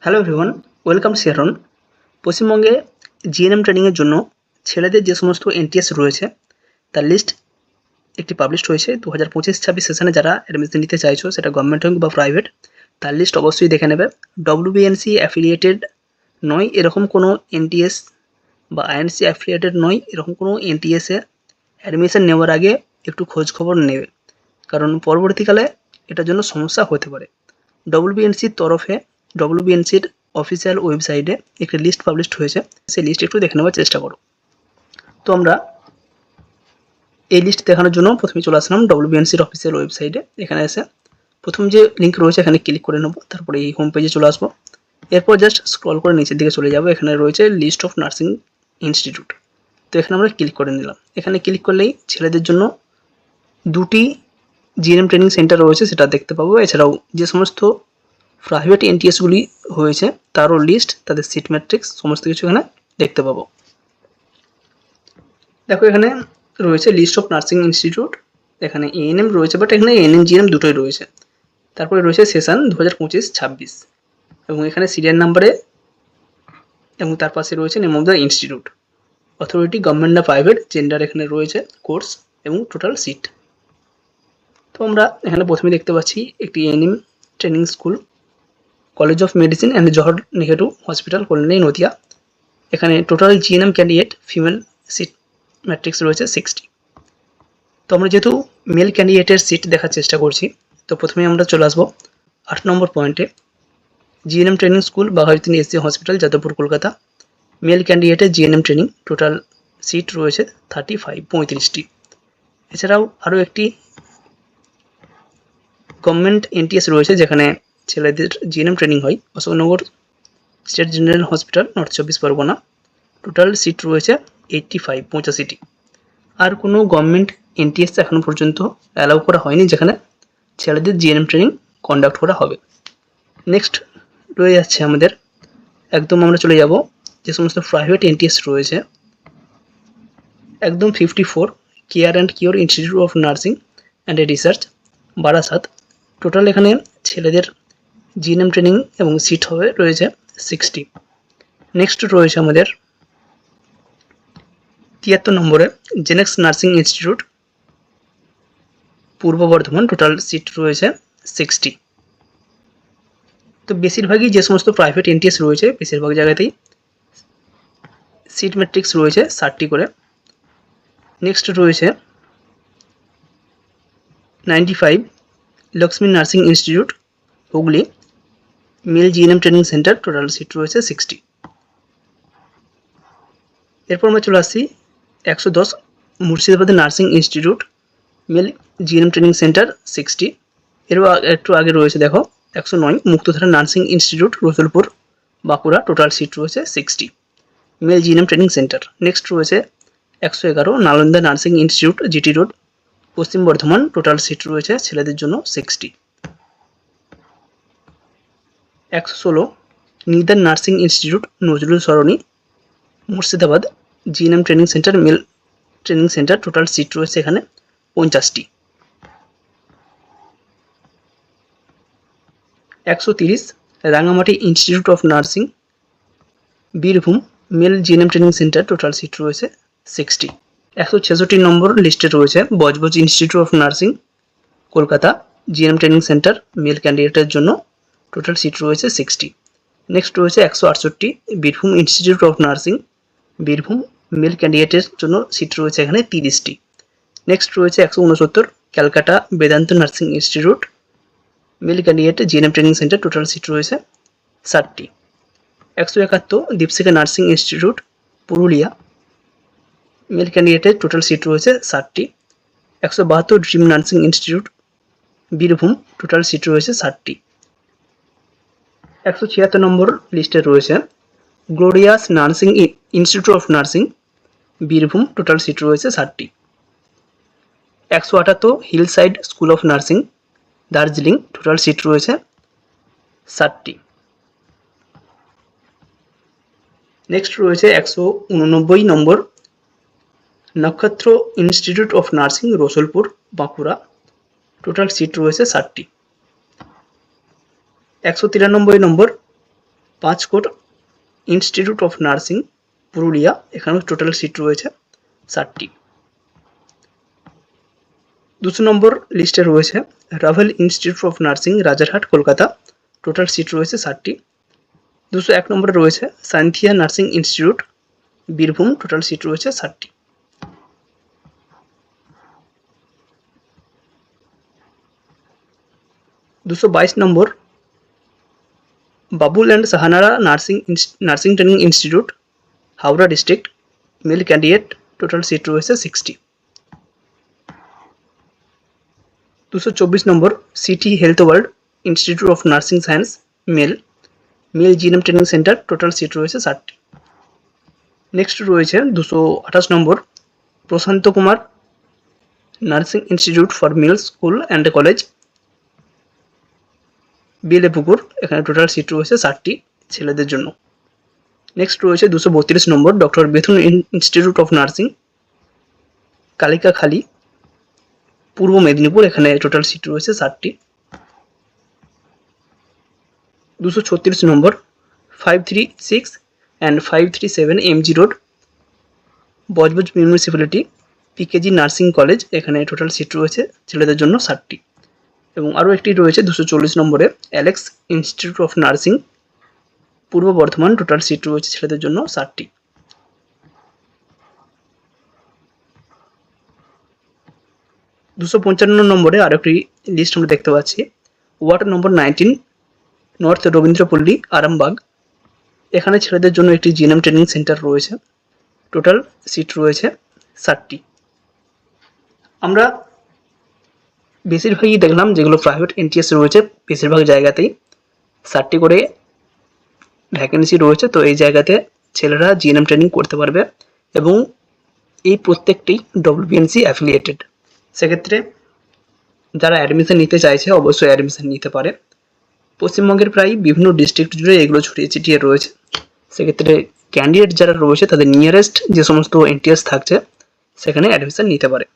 Hello everyone, welcome Sharon. পশ্চিমবঙ্গে GNM ট্রেনিংয়ের জন্য ছেলেদের যে সমস্ত এনটিএস রয়েছে তার লিস্ট একটি পাবলিশ হয়েছে। 2025-26 সেশনে যারা অ্যাডমিশন নিতে চাইছো, সেটা গভর্নমেন্ট হোক বা প্রাইভেট, তার লিস্ট অবশ্যই দেখে নেবে। ডব্লিউবিএনসি অ্যাফিলিয়েটেড নয় এরকম কোনো এনটিএস বা আইএনসি অ্যাফিলিয়েটেড নয় এরকম কোনো এনটিএসে অ্যাডমিশন নেওয়ার আগে একটু খোঁজ খবর নেবে, কারণ পরবর্তীকালে এটার জন্য সমস্যা হতে পারে। ডব্লিউবিএনসির তরফে ডব্লিউবিএনসির অফিসিয়াল ওয়েবসাইটে একটি লিস্ট পাবলিশ হয়েছে, সেই লিস্ট একটু দেখে নেওয়ার চেষ্টা করো। তো আমরা এই লিস্ট দেখানোর জন্য প্রথমে চলে আসলাম ডব্লিউবিএনসির অফিসিয়াল ওয়েবসাইটে। এখানে এসে প্রথম যে লিঙ্ক রয়েছে এখানে ক্লিক করে নেবো, তারপরে এই হোম পেজে চলে আসবো। এরপর জাস্ট স্ক্রল করে নিচের দিকে চলে যাবো, এখানে রয়েছে লিস্ট অফ নার্সিং ইনস্টিটিউট। তো এখানে আমরা ক্লিক করে নিলাম। এখানে ক্লিক করলেই ছেলেদের জন্য দুটি জিএনএম ট্রেনিং সেন্টার রয়েছে সেটা দেখতে পাবো। এছাড়াও যে সমস্ত প্রাইভেট এনটিএসগুলি হয়েছে তারও লিস্ট, তাদের সিট ম্যাট্রিক্স সমস্ত কিছু এখানে দেখতে পাবো। দেখো এখানে রয়েছে লিস্ট অফ নার্সিং ইনস্টিটিউট, এখানে এএনএম রয়েছে, বাট এখানে এএনএম জিএনএম দুটোই রয়েছে। তারপরে রয়েছে সেশন 2025-26 এবং এখানে সিরিয়াল নাম্বারে এবং তার পাশে রয়েছে name of the institute, authority, government না প্রাইভেট, জেন্ডার এখানে রয়েছে, কোর্স এবং টোটাল সিট। তো আমরা এখানে প্রথমে দেখতে পাচ্ছি একটি ANM training school, college of medicine and Jawahar Nehru hospital, Kalyani, Nadia. এখানে total GNM candidate female seat matrix রয়েছে 60। তো আমরা যেহেতু মেল ক্যান্ডিডেটের সিট দেখার চেষ্টা করছি, তো প্রথমে আমরা চলে আসবো 8 নম্বর পয়েন্টে। GNM training school Bagha Jatin SC hospital, Jadavpur, Kolkata. Male ক্যান্ডিডেটের জিএনএম ট্রেনিং, টোটাল সিট রয়েছে 35 এছাড়াও আরও একটি গভর্নমেন্ট এনটিএস রয়েছে যেখানে ছেলেদের জিএনএম ট্রেনিং হয়, Ashoknagar state general hospital, north 24 Parganas. Total seat রয়েছে 85 আর কোনো গভর্নমেন্ট এনটিএস এখনও পর্যন্ত অ্যালাউ করা হয়নি যেখানে ছেলেদের জিএনএম ট্রেনিং কন্ডাক্ট করা হবে। নেক্সট রয়ে যাচ্ছে আমাদের, একদম আমরা চলে যাব যে সমস্ত প্রাইভেট এনটিএস রয়েছে, একদম 54 care and cure institute of nursing and research, Barasat. Total এখানে ছেলেদের জিএনএম ট্রেনিং এবং সিট হবে রয়েছে 60। নেক্সট রয়েছে আমাদের 73 নম্বরে জেনেক্স নার্সিং ইনস্টিটিউট, পূর্ব বর্ধমান। টোটাল সিট রয়েছে 60। তো বেশিরভাগই যে সমস্ত প্রাইভেট এনটিএস রয়েছে বেশিরভাগ জায়গাতেই সিট ম্যাট্রিক্স রয়েছে 60 করে। নেক্সট রয়েছে 95 Lakshmi nursing institute, Hooghly, male GNM training centre, total seat রয়েছে 60। এরপর আমরা চলে আসছি 110 Murshidabad nursing institute, male GNM training centre 60। এর একটু আগে রয়েছে দেখো 109 Muktadhara nursing institute, Rasulpur, Bankura. Total seat রয়েছে 60, male GNM training centre. Next রয়েছে 111 Nalanda nursing institute, GT road, Paschim Bardhaman. Total seat রয়েছে ছেলেদের জন্য 60। 116 Nidan nursing institute, Nazrul Sarani, Murshidabad, GNM training centre, male training centre. Total seat রয়েছে এখানে 50টি। 130 Rangamati institute of nursing, Birbhum, male GNM training centre. Total seat রয়েছে 60। 166 number লিস্টে রয়েছে Budge Budge institute of nursing, Kolkata, GNM training centre, male ক্যান্ডিডেটের জন্য। টোটাল সিট রয়েছে 60। নেক্সট রয়েছে 168 Birbhum institute of nursing, Birbhum, male ক্যান্ডিডেটের জন্য সিট রয়েছে এখানে 30টি। নেক্সট রয়েছে 169 Calcutta Vedanta nursing institute, male candidate GNM training centre. Total seat রয়েছে 60টি। 171 Dipshikha nursing institute, Purulia, male ক্যান্ডিডেটের টোটাল সিট রয়েছে 60টি। 172 dream nursing institute, Birbhum, total seat রয়েছে 60টি। 176 নম্বর লিস্টে রয়েছে glorious nursing institute of nursing, Birbhum. Total seat রয়েছে 60টি। 178 hill side school of nursing, Darjeeling. Total seat রয়েছে 60টি। নেক্সট রয়েছে 189 number Nakshatra institute of nursing, Rasulpur, Bankura. Total seat রয়েছে 60টি। 193 number Panchkot institute of nursing Purulia, এখানেও টোটাল সিট রয়েছে 60টি। 200 নম্বর লিস্টে রয়েছে রাভেল institute of nursing Rajarhat Kolkata, total seat রয়েছে 60টি। 201 নম্বরে রয়েছে Sainthia nursing institute Birbhum, total seat রয়েছে 60টি। 222 number Babul and Sahanara nursing training institute Howrah district, male candidate, total seat রয়েছে 60। 224 number city health world institute of nursing science male GNM training centre, total seat রয়েছে 60টি। Next রয়েছে 228 number Prasanta Kumar nursing institute for mill school and college Belepukur, এখানে total seat রয়েছে 60টি ছেলেদের জন্য। Next রয়েছে 232 number doctor Bethune institute of nursing Kalikakhali Purba Medinipur, এখানে total seat রয়েছে 60টি। 236 number 536 and 537 MG road Budge Budge municipality PKG nursing college, এখানে টোটাল সিট রয়েছে ছেলেদের জন্য 60টি। এবং আরও একটি রয়েছে 240 নম্বরে Alex institute of nursing Purba Bardhaman, total seat রয়েছে ছেলেদের জন্য 60টি। 255 নম্বরে আরও একটি লিস্ট আমরা দেখতে পাচ্ছি ward number 19 north Rabindrapalli Arambagh, এখানে ছেলেদের জন্য একটি জিএনএম ট্রেনিং সেন্টার রয়েছে, টোটাল সিট রয়েছে 60টি। আমরা বেশিরভাগই দেখলাম যেগুলো প্রাইভেট এনটিএস রয়েছে বেশিরভাগ জায়গাতেই 60টি করে ভ্যাকেন্সি রয়েছে, তো এই জায়গাতে ছেলেরা জিএনএম ট্রেনিং করতে পারবে এবং এই প্রত্যেকটি ডব্লিউবিএনসি অ্যাফিলিয়েটেড। সেক্ষেত্রে যারা অ্যাডমিশন নিতে চাইছে অবশ্যই অ্যাডমিশন নিতে পারে। পশ্চিমবঙ্গের প্রায় বিভিন্ন ডিস্ট্রিক্ট জুড়ে এগুলো ছড়িয়ে ছিটিয়ে রয়েছে, সেক্ষেত্রে ক্যান্ডিডেট যারা রয়েছে তাদের নিয়ারেস্ট যে সমস্ত এনটিএস থাকছে সেখানে অ্যাডমিশন নিতে পারে।